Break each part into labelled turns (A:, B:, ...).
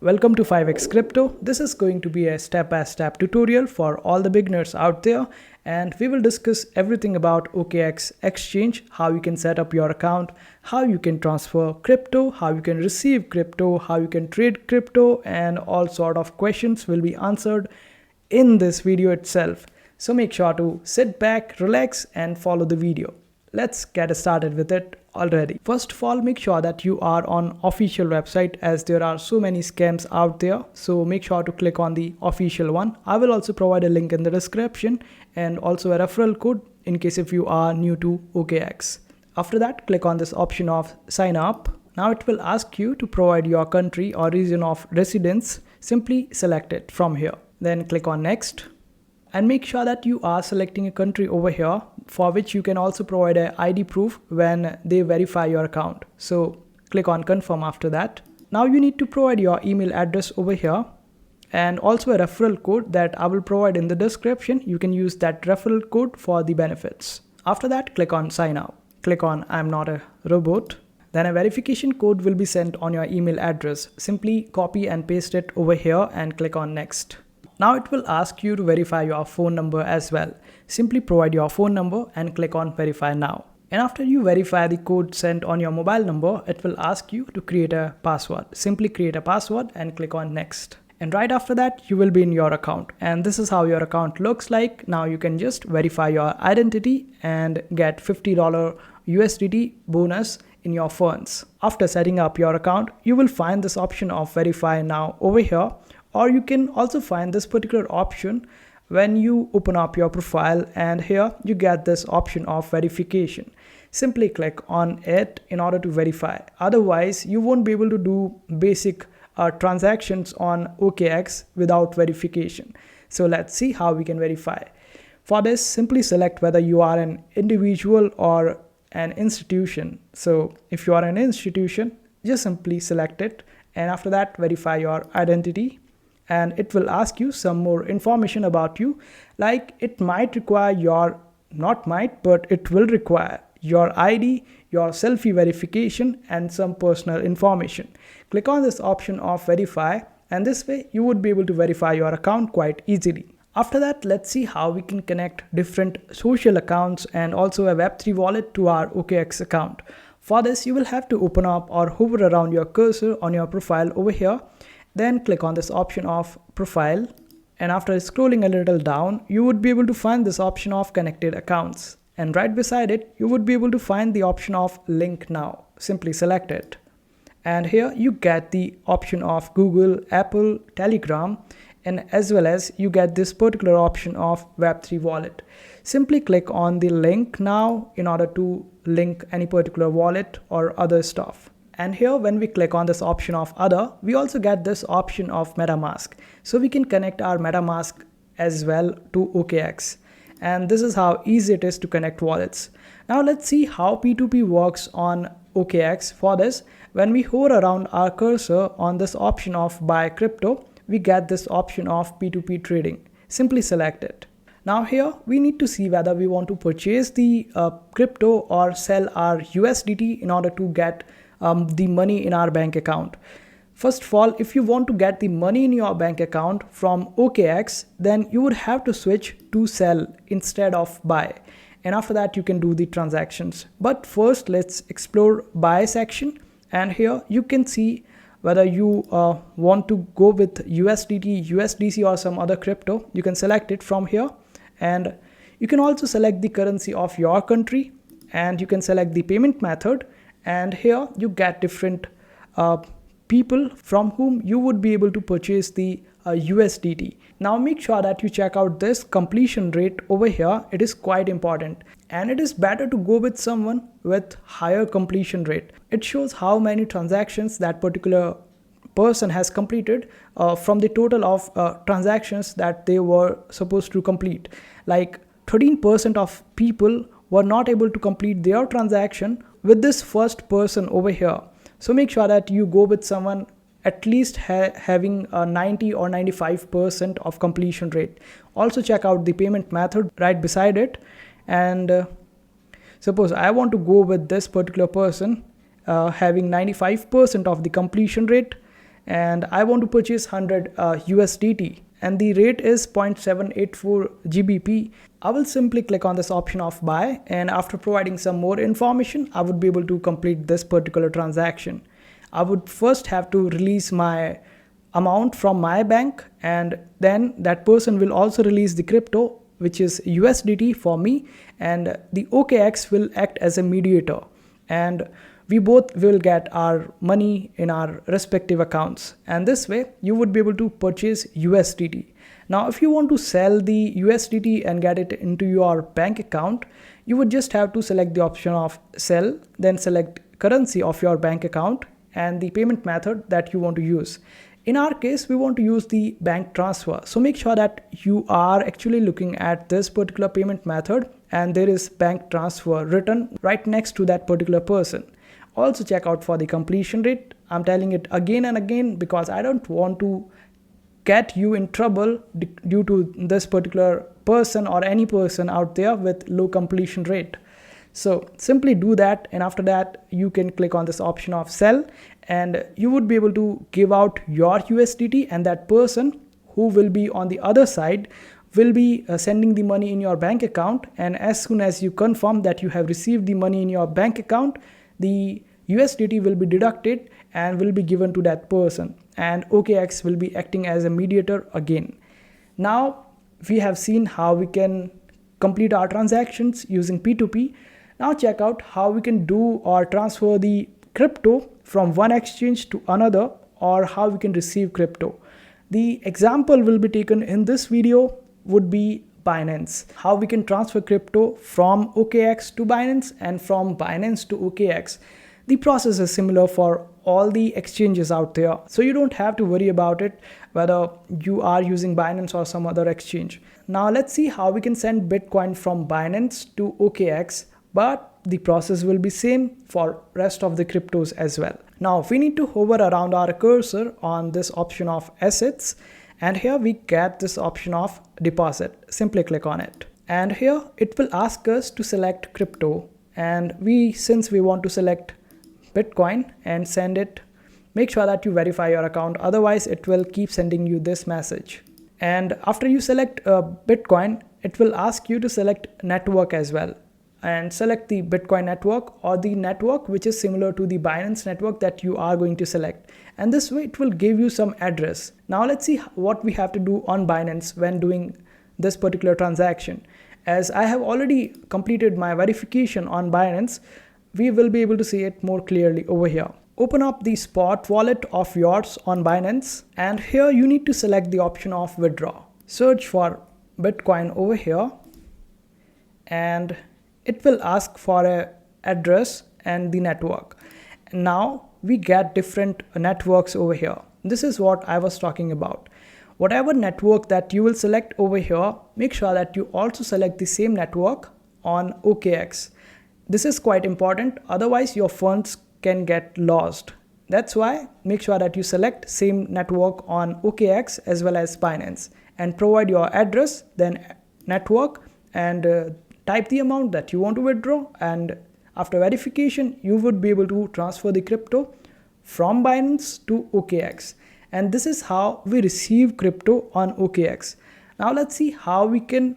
A: Welcome to 5x Crypto. This is going to be a step-by-step tutorial for all the beginners out there, and we will discuss everything about OKX Exchange, how you can set up your account, how you can transfer crypto, how you can receive crypto, how you can trade crypto, and all sort of questions will be answered in this video itself. So make sure to sit back, relax, and follow the video. Let's get started with it already. First of all, make sure that you are on official website, as there are so many scams out there. So make sure to click on the official one. I will also provide a link in the description and also a referral code in case if you are new to OKX. After that, click on this option of sign up. Now it will ask you to provide your country or region of residence. Simply select it from here. Then click on next. And make sure that you are selecting a country over here, for which you can also provide an ID proof when they verify your account. So click on confirm after that. Now you need to provide your email address over here and also a referral code that I will provide in the description. You can use that referral code for the benefits. After that, click on sign up. Click on I'm not a robot. Then a verification code will be sent on your email address. Simply copy and paste it over here and click on next. Now it will ask you to verify your phone number as well. Simply provide your phone number and click on verify now. And after you verify the code sent on your mobile number, it will ask you to create a password. Simply create a password and click on next. And right after that, you will be in your account. And this is how your account looks like. Now you can just verify your identity and get $50 USDT bonus in your funds. After setting up your account, you will find this option of verify now over here. Or you can also find this particular option when you open up your profile, and here you get this option of verification. Simply click on it in order to verify. Otherwise, you won't be able to do basic transactions on OKX without verification. So let's see how we can verify. For this, simply select whether you are an individual or an institution. So if you are an institution, just simply select it, and after that, verify your identity. And it will ask you some more information about you, like it might require your, not might, but it will require your ID, your selfie verification, and some personal information. Click on this option of verify, and this way you would be able to verify your account quite easily. After that, let's see how we can connect different social accounts and also a Web3 wallet to our OKX account. For this, you will have to open up or hover around your cursor on your profile over here. Then click on this option of profile, and after scrolling a little down, you would be able to find this option of connected accounts, and right beside it you would be able to find the option of link now. Simply select it, and here you get the option of Google, Apple, Telegram, and as well as you get this particular option of Web3 wallet. Simply click on the link now in order to link any particular wallet or other stuff. And here when we click on this option of other, we also get this option of MetaMask. So we can connect our MetaMask as well to OKX. And this is how easy it is to connect wallets. Now let's see how P2P works on OKX. For this, when we hover around our cursor on this option of buy crypto, we get this option of P2P trading. Simply select it. Now here we need to see whether we want to purchase the crypto or sell our USDT in order to get the money in our bank account. First of all, if you want to get the money in your bank account from OKX, then you would have to switch to sell instead of buy. And after that, you can do the transactions. But first, let's explore buy section. And here you can see whether you want to go with USDT, USDC, or some other crypto. You can select it from here. And you can also select the currency of your country, and you can select the payment method. And here you get different people from whom you would be able to purchase the USDT. Now make sure that you check out this completion rate over here. It is quite important, and it is better to go with someone with higher completion rate. It shows how many transactions that particular person has completed from the total of transactions that they were supposed to complete. Like 13% of people were not able to complete their transaction with this first person over here. So make sure that you go with someone at least having a 90 or 95% of completion rate. Also check out the payment method right beside it, and suppose I want to go with this particular person having 95% of the completion rate, and I want to purchase 100 USDT, and the rate is 0.784 GBP. I will simply click on this option of buy, and after providing some more information, I would be able to complete this particular transaction. I would first have to release my amount from my bank, and then that person will also release the crypto, which is USDT for me, and the OKX will act as a mediator, and we both will get our money in our respective accounts, and this way you would be able to purchase USDT. Now if you want to sell the USDT and get it into your bank account, you would just have to select the option of sell, then select currency of your bank account and the payment method that you want to use. In our case, we want to use the bank transfer. So make sure that you are actually looking at this particular payment method and there is bank transfer written right next to that particular person. Also check out for the completion rate. I'm telling it again and again because I don't want to get you in trouble due to this particular person or any person out there with low completion rate. So simply do that, and after that you can click on this option of sell, and you would be able to give out your USDT, and that person who will be on the other side will be sending the money in your bank account, and as soon as you confirm that you have received the money in your bank account, the USDT will be deducted and will be given to that person, and OKX will be acting as a mediator again. Now we have seen how we can complete our transactions using P2P. Now check out how we can do or transfer the crypto from one exchange to another, or how we can receive crypto. The example will be taken in this video would be Binance. How we can transfer crypto from OKX to Binance and from Binance to OKX. The process is similar for all the exchanges out there, so you don't have to worry about it whether you are using Binance or some other exchange. Now let's see how we can send Bitcoin from Binance to OKX, but the process will be same for rest of the cryptos as well. Now we need to hover around our cursor on this option of assets, and here we get this option of deposit. Simply click on it, and here it will ask us to select crypto, and since we want to select Bitcoin and send it, make sure that you verify your account, otherwise it will keep sending you this message. And after you select Bitcoin, it will ask you to select network as well, and select the Bitcoin network or the network which is similar to the Binance network that you are going to select, and this way it will give you some address. Now let's see what we have to do on Binance when doing this particular transaction. As I have already completed my verification on Binance, we will be able to see it more clearly over here. Open up the spot wallet of yours on Binance, and here you need to select the option of withdraw. Search for Bitcoin over here, and it will ask for an address and the network. Now we get different networks over here. This is what I was talking about. Whatever network that you will select over here, make sure that you also select the same network on OKX. This is quite important, otherwise your funds can get lost. That's why make sure that you select same network on OKX as well as Binance, and provide your address, then network, and type the amount that you want to withdraw, and after verification you would be able to transfer the crypto from Binance to OKX. And this is how we receive crypto on OKX. Now let's see how we can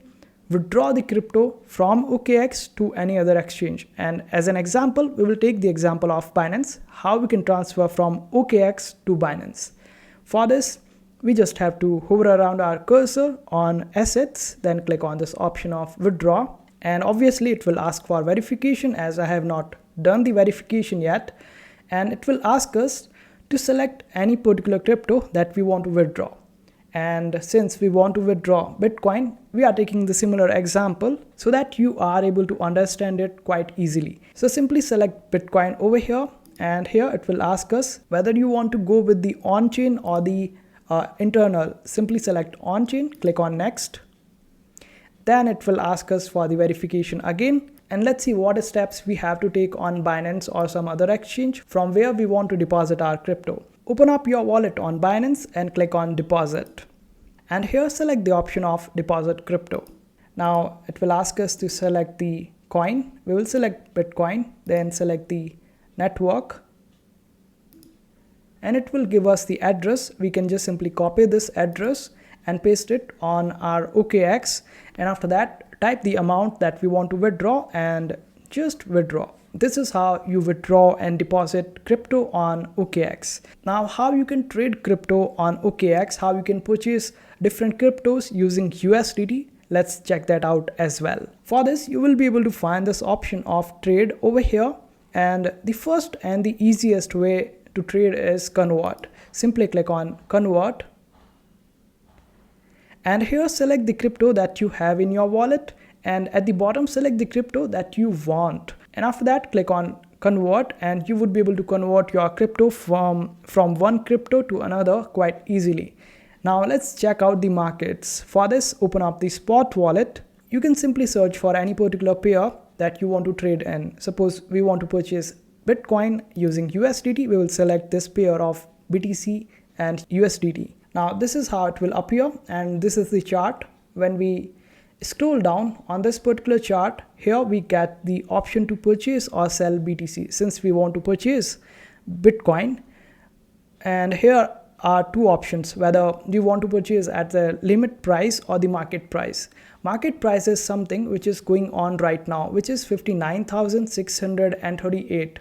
A: withdraw the crypto from OKX to any other exchange. And as an example, we will take the example of Binance, how we can transfer from OKX to Binance. For this, we just have to hover around our cursor on assets, then click on this option of withdraw. And obviously it will ask for verification, as I have not done the verification yet. And it will ask us to select any particular crypto that we want to withdraw. And since we want to withdraw Bitcoin, we are taking the similar example so that you are able to understand it quite easily. So simply select Bitcoin over here, and here it will ask us whether you want to go with the on-chain or the internal. Simply select on-chain, click on next. Then it will ask us for the verification again, and let's see what steps we have to take on Binance or some other exchange from where we want to deposit our crypto. Open up your wallet on Binance and click on deposit, and here select the option of deposit crypto. Now it will ask us to select the coin. We will select Bitcoin, then select the network, and it will give us the address. We can just simply copy this address and paste it on our OKX, and after that type the amount that we want to withdraw and just withdraw. This is how you withdraw and deposit crypto on OKX. Now, how you can trade crypto on OKX, how you can purchase different cryptos using USDT, let's check that out as well. For this, you will be able to find this option of trade over here, and the first and the easiest way to trade is convert. Simply click on convert, and here select the crypto that you have in your wallet, and at the bottom select the crypto that you want, and after that click on convert, and you would be able to convert your crypto from one crypto to another quite easily. Now let's check out the markets. For this, open up the spot wallet. You can simply search for any particular pair that you want to trade in. Suppose we want to purchase Bitcoin using USDT, we will select this pair of BTC and USDT. Now this is how it will appear, and this is the chart. When we scroll down on this particular chart, here we get the option to purchase or sell BTC. Since we want to purchase Bitcoin, and here are two options, whether you want to purchase at the limit price or the market price. Market price is something which is going on right now, which is 59,638,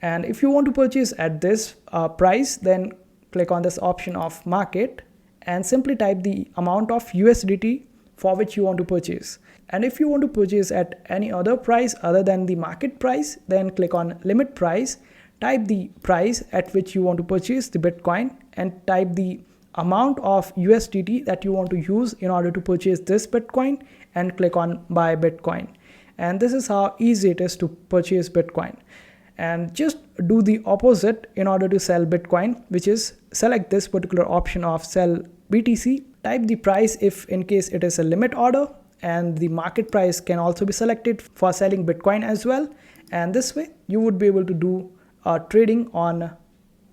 A: and if you want to purchase at this price, then click on this option of market and simply type the amount of USDT for which you want to purchase. And if you want to purchase at any other price other than the market price, then click on limit price, type the price at which you want to purchase the Bitcoin, and type the amount of USDT that you want to use in order to purchase this Bitcoin, and click on buy Bitcoin. And this is how easy it is to purchase Bitcoin. And just do the opposite in order to sell Bitcoin, which is select this particular option of sell BTC, type the price if in case it is a limit order, and the market price can also be selected for selling Bitcoin as well. And this way you would be able to do trading on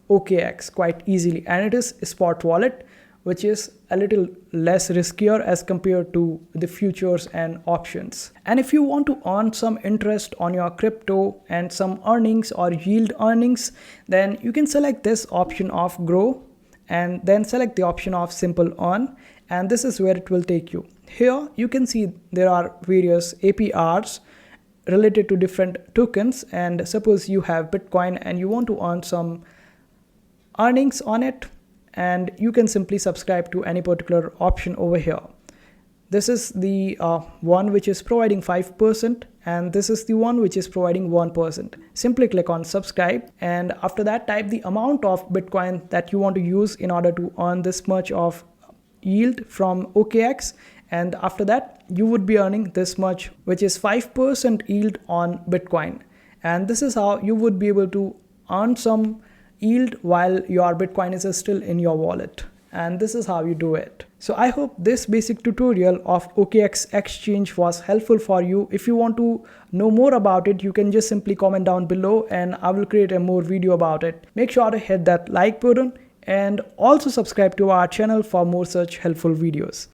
A: OKX quite easily, and it is a spot wallet, which is a little less riskier as compared to the futures and options. And if you want to earn some interest on your crypto and some earnings or yield earnings, then you can select this option of grow, and then select the option of simple earn, and this is where it will take you. Here you can see there are various APRs related to different tokens, and suppose you have Bitcoin and you want to earn some earnings on it, and you can simply subscribe to any particular option over here. This is the one which is providing 5%, and this is the one which is providing 1%. Simply click on subscribe, and after that type the amount of Bitcoin that you want to use in order to earn this much of yield from OKX, and after that you would be earning this much, which is 5% yield on Bitcoin. And this is how you would be able to earn some yield while your Bitcoin is still in your wallet. And this is how you do it. So I hope this basic tutorial of OKX Exchange was helpful for you. If you want to know more about it, you can just simply comment down below and I will create a more video about it. Make sure to hit that like button and also subscribe to our channel for more such helpful videos.